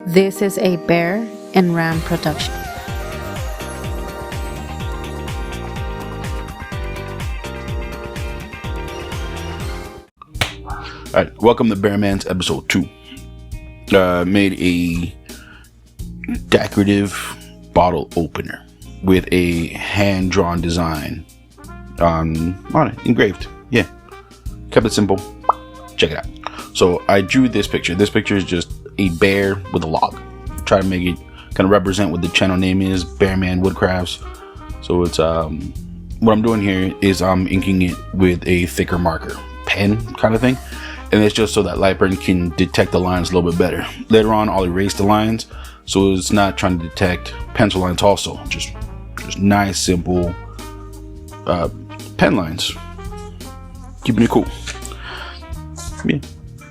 This is a Bear and Ram production. Alright, welcome to Bearman's episode 2. Made a decorative bottle opener with a hand-drawn design on it, engraved. Yeah, kept it simple. Check it out. So I drew this picture. This picture is just a bear with a log. Try to make it kind of represent what the channel name is, Bearman Woodcrafts. So it's what I'm doing here is I'm inking it with a thicker marker, pen kind of thing. And it's just so that Lightburn can detect the lines a little bit better. Later on, I'll erase the lines, so it's not trying to detect pencil lines also. Just nice, simple pen lines. Keeping it cool. Yeah,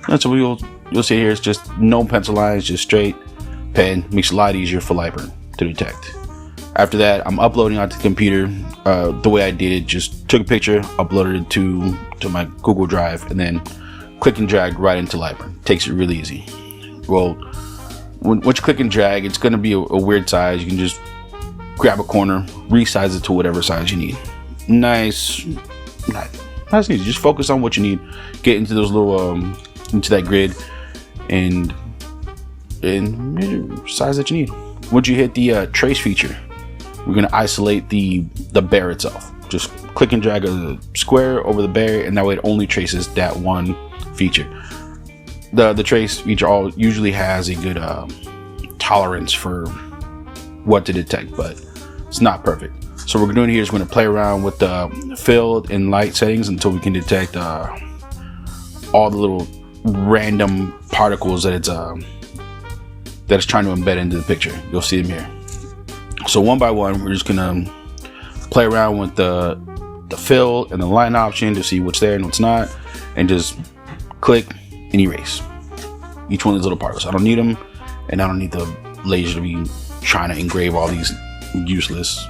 that's what you'll see here. It's just no pencil lines, just straight pen. Makes it a lot easier for Lightburn to detect. After that, I'm uploading onto the computer. The way I did it, just took a picture, uploaded it to my Google Drive, and then click and drag right into Lightburn. Takes it really easy. Well, once you click and drag, it's going to be a weird size. You can just grab a corner, resize it to whatever size you need. Nice and easy. Just focus on what you need. Get into those little into that grid and size that you need. Once you hit the trace feature, we're going to isolate the bear itself. Just click and drag a square over the bear, and that way it only traces that one feature. The trace feature usually has a good tolerance for what to detect, but it's not perfect. So what we're doing here is we're going to play around with the fill and light settings until we can detect all the little random particles that it's trying to embed into the picture. You'll see them here. So one by one, we're just gonna play around with the fill and the line option to see what's there and what's not, and just click and erase each one of these little particles. I don't need them, and I don't need the laser to be trying to engrave all these useless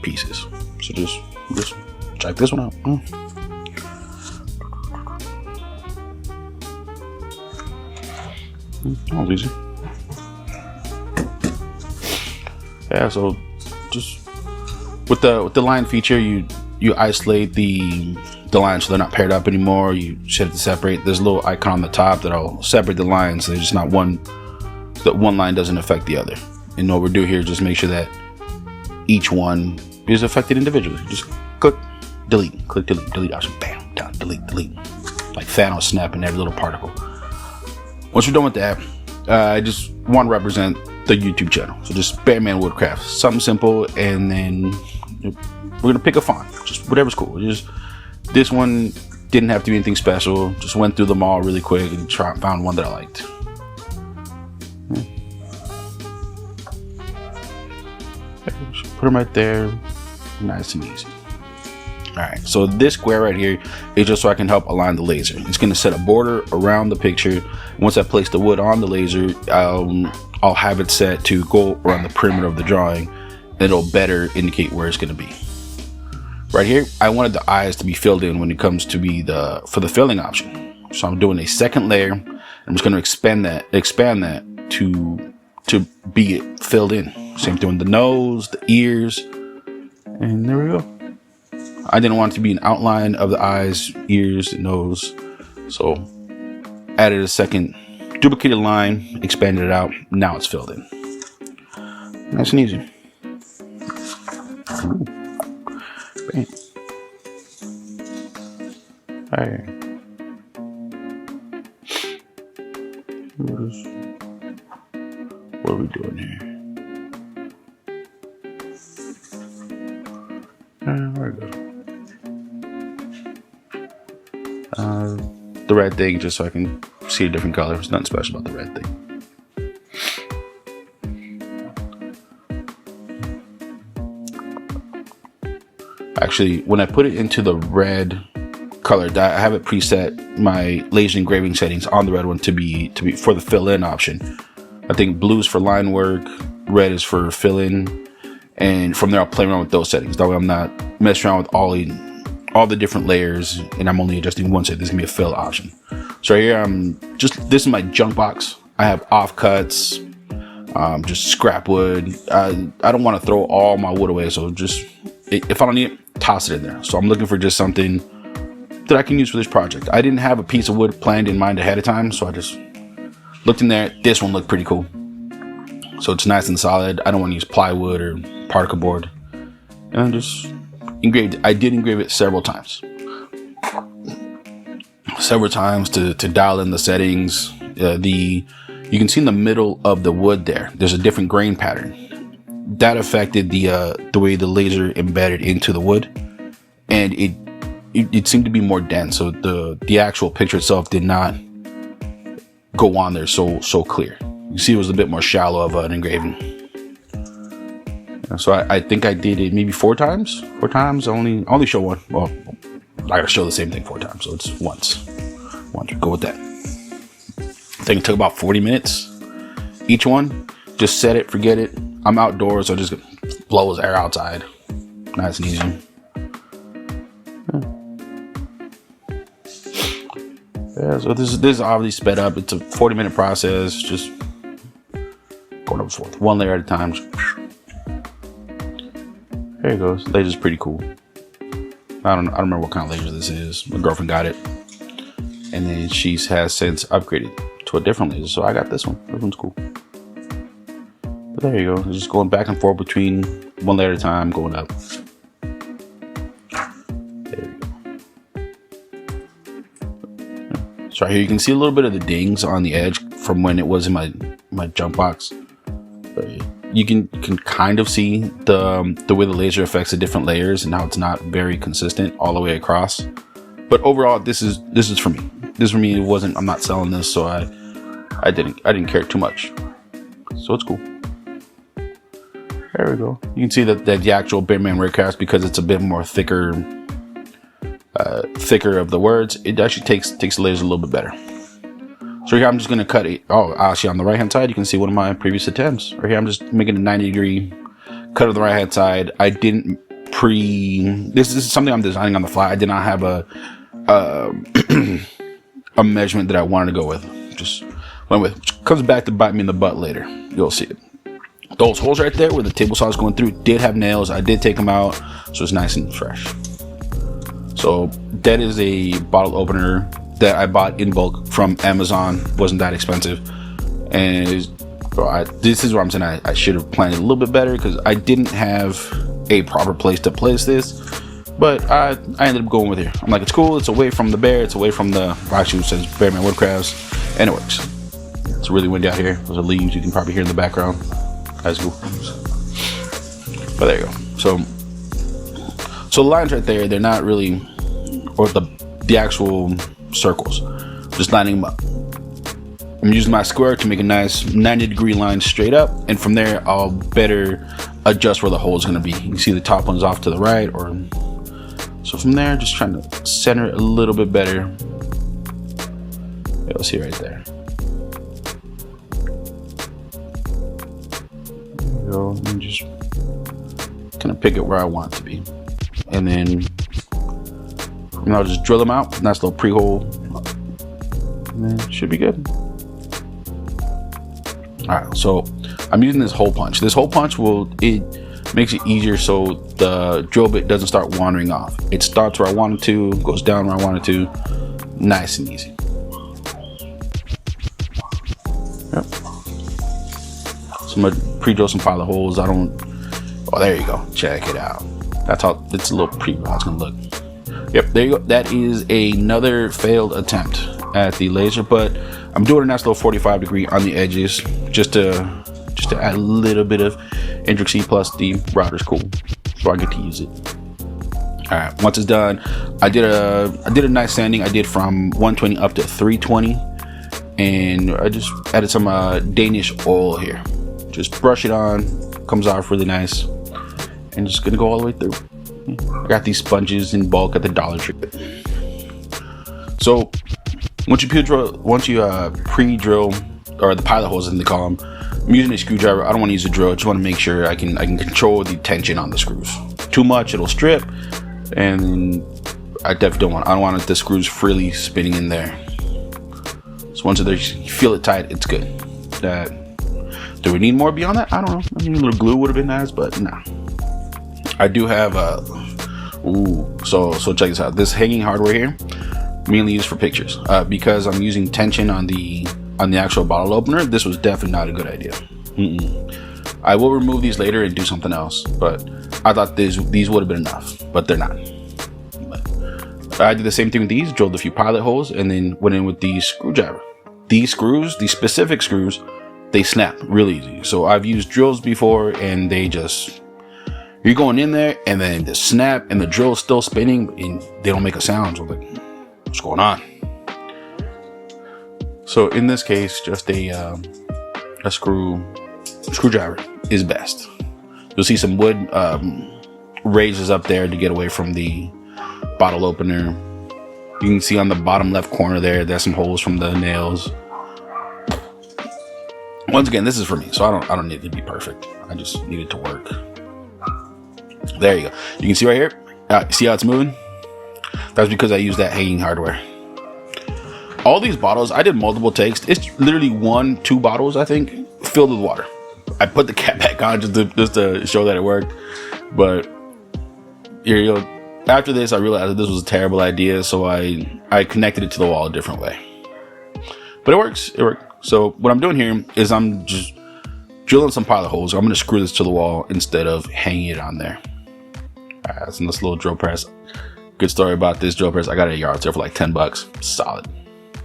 pieces. So just check this one out. That was easy. Yeah, so just with the line feature, you isolate the lines so they're not paired up anymore. You set it to separate. There's a little icon on the top that'll separate the lines. So there's just not that one line doesn't affect the other. And what we're doing here is just make sure that each one is affected individually. Just click, delete, option, bam, down, delete. Like Thanos snapping every little particle. Once we're done with that, I just want to represent the YouTube channel. So just Bearman Woodcraft, something simple, and then we're gonna pick a font, just whatever's cool. This one didn't have to be anything special. Just went through them all really quick and found one that I liked. Just put them right there, nice and easy. Alright, so this square right here is just so I can help align the laser. It's going to set a border around the picture. Once I place the wood on the laser, I'll have it set to go around the perimeter of the drawing, and it'll better indicate where it's going to be. Right here, I wanted the eyes to be filled in when it comes to be for the filling option. So I'm doing a second layer. I'm just going to expand that to be it filled in. Same thing with the nose, the ears, and there we go. I didn't want it to be an outline of the eyes, ears, nose, so added a second duplicated line, expanded it out. Now it's filled in. Nice and easy. Ooh. Bam. All right. What are we doing here? There we go. The red thing, just so I can see a different color. There's nothing special about the red thing. Actually, when I put it into the red color, I have it preset my laser engraving settings on the red one to be for the fill in option. I think blue is for line work, red is for fill in, and from there I'll play around with those settings. That way I'm not messing around with all the different layers, and I'm only adjusting one setting. This is gonna be a fill option. So right here, this is my junk box. I have offcuts, just scrap wood. I don't want to throw all my wood away, so just if I don't need it, toss it in there. So I'm looking for just something that I can use for this project. I didn't have a piece of wood planned in mind ahead of time, so I just looked in there. This one looked pretty cool, so it's nice and solid. I don't want to use plywood or particle board, and I just engraved it. I did engrave it several times to dial in the settings. You can see in the middle of the wood there's a different grain pattern that affected the way the laser embedded into the wood, and it seemed to be more dense. So the actual picture itself did not go on there so clear. You see, it was a bit more shallow of an engraving. So I think I did it maybe 4 times. 4 times. I only show one. Well, I gotta show the same thing 4 times, so it's once. Go with that. I think it took about 40 minutes each one. Just set it, forget it. I'm outdoors, so just blows air outside. Nice and easy. Yeah, so this is obviously sped up. It's a 40-minute process, just going up and forth, one layer at a time. There you go. This laser's pretty cool. I don't remember what kind of laser this is. My girlfriend got it, and then she has since upgraded to a different laser. So I got this one. This one's cool. But there you go. It's just going back and forth between one layer at a time, going up. There you go. So right here you can see a little bit of the dings on the edge from when it was in my jump box. But you can kind of see the way the laser affects the different layers and how it's not very consistent all the way across. But overall, this is for me. This for me, it wasn't. I'm not selling this, so I didn't care too much. So it's cool. There we go. You can see that the actual Bearman Wordcast, because it's a bit more thicker of the words, it actually takes the laser a little bit better. So here I'm just gonna cut it. Oh, actually on the right hand side, you can see one of my previous attempts. Right here, I'm just making a 90-degree cut of the right hand side. I didn't this is something I'm designing on the fly. I did not have a measurement that I wanted to go with. Just went with, which comes back to bite me in the butt later. You'll see it. Those holes right there where the table saw is going through did have nails. I did take them out, so it's nice and fresh. So that is a bottle opener that I bought in bulk from Amazon. Wasn't that expensive, and this is where I'm saying I should have planned it a little bit better, because I didn't have a proper place to place this, but I ended up going with here. I'm like, it's cool, it's away from the bear, it's away from the, actually it says Bearman Woodcrafts, and it works. It's really windy out here. Those are leaves you can probably hear in the background. That's cool. But there you go. So the lines right there, they're not really, or the actual circles, just lining them up. I'm using my square to make a nice 90-degree line straight up, and from there I'll better adjust where the hole is going to be. You can see the top one's off to the right, so from there, just trying to center it a little bit better. You'll see right there. There you go. And just kind of pick it where I want it to be, and then I'll just drill them out. Nice little pre-hole, and then it should be good. All right, so I'm using this hole punch. This hole punch makes it easier, so the drill bit doesn't start wandering off. It starts where I want it to, goes down where I want it to, nice and easy. Yep. So I'm gonna pre-drill some pilot holes. Oh, there you go. Check it out. That's how it's a little preview how it's gonna look. Yep, there you go. That is another failed attempt at the laser, but I'm doing a nice little 45-degree on the edges just to add a little bit of intricacy, plus the router's cool, so I get to use it. All right, once it's done, I did a nice sanding. I did from 120 up to 320, and I just added some Danish oil here. Just brush it on, comes off really nice, and just gonna go all the way through. I got these sponges in bulk at the Dollar Tree. So once you pre-drill, or the pilot holes as they call them, I'm using a screwdriver. I don't want to use a drill. I just want to make sure I can control the tension on the screws. Too much, it'll strip, and I definitely don't want the screws freely spinning in there. So once you feel it tight, it's good. that. Do we need more beyond that? I don't know. I mean, a little glue would have been nice, but nah. I do have so check this out. This hanging hardware here, mainly used for pictures. Because I'm using tension on the actual bottle opener, this was definitely not a good idea. I will remove these later and do something else, but I thought these would have been enough, but they're not. But I did the same thing with these, drilled a few pilot holes, and then went in with the screwdriver. These screws, these specific screws, they snap real easy. So I've used drills before, and they just, you're going in there, and then the snap, and the drill's still spinning, and they don't make a sound. So I'm like, what's going on? So in this case, just a screwdriver is best. You'll see some wood razors up there to get away from the bottle opener. You can see on the bottom left corner there's some holes from the nails. Once again, this is for me, so I don't need it to be perfect. I just need it to work. There you go. You can see right here. See how it's moving? That's because I use that hanging hardware. All these bottles, I did multiple takes. It's literally 1-2 bottles, I think, filled with water. I put the cap back on just to show that it worked. But here you go. After this, I realized that this was a terrible idea, so I connected it to the wall a different way. But it works. It worked. So what I'm doing here is I'm just drilling some pilot holes. I'm going to screw this to the wall instead of hanging it on there. All right, that's a nice little drill press. Good story about this drill press. I got it at a yard sale for like $10. Solid.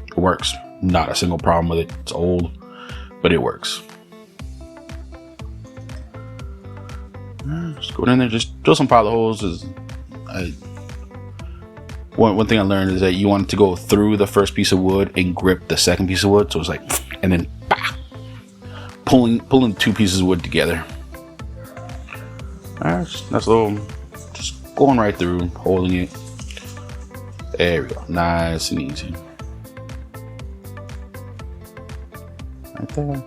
It works. Not a single problem with it. It's old, but it works. Just go in there, just drill some pilot holes. One thing I learned is that you want it to go through the first piece of wood and grip the second piece of wood. So it's like, and then bah, pulling 2 pieces of wood together. All right, that's a little, just going right through, holding it. There we go, nice and easy. Right there.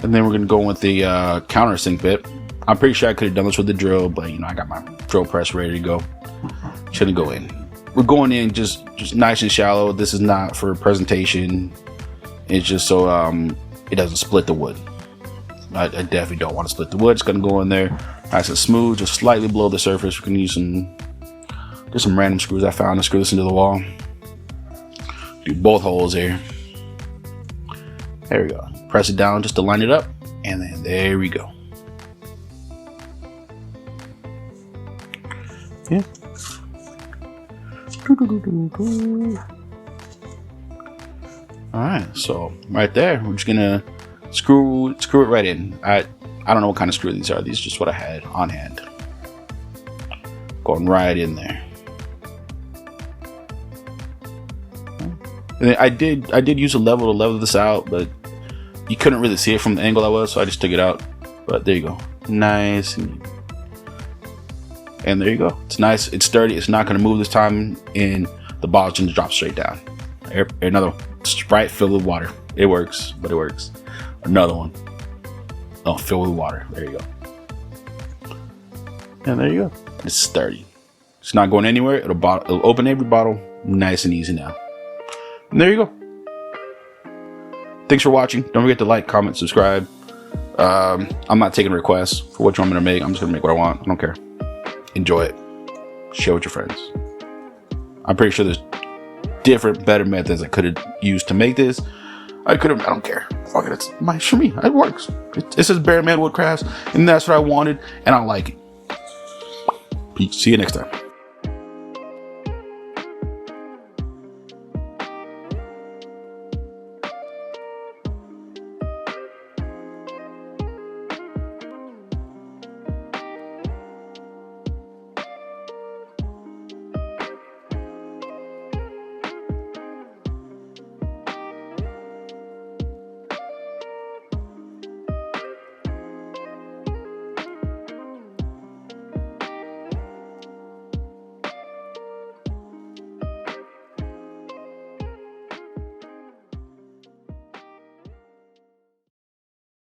And then we're gonna go with the countersink bit. I'm pretty sure I could have done this with the drill, but you know, I got my drill press ready to go. Shouldn't go in. We're going in just nice and shallow. This is not for presentation. It's just so it doesn't split the wood. I definitely don't want to split the wood. It's gonna go in there nice and smooth, just slightly below the surface. We're gonna use some random screws I found to screw this into the wall. Do both holes here. There we go. Press it down just to line it up, and then there we go. Yeah. All right, so right there, we're just gonna screw it right in. I don't know what kind of screw these are. These are just what I had on hand. Going right in there. And I did use a level to level this out, but you couldn't really see it from the angle I was, so I just took it out. But there you go, nice and there you go. It's nice, it's sturdy, it's not gonna move this time, and the bottle's gonna drop straight down. Another Sprite filled with water. It works, but it works. Another one. Oh, filled with water. There you go. And there you go. It's sturdy. It's not going anywhere. It'll open every bottle nice and easy now. And there you go. Thanks for watching. Don't forget to like, comment, subscribe. I'm not taking requests for what you want me to make. I'm just gonna make what I want. I don't care. Enjoy it. Share with your friends. I'm pretty sure there's different, better methods I could have used to make this. I don't care. Fuck it, it's for me. It works. It says Bear Man Woodcrafts, and that's what I wanted, and I like it. Peace. See you next time.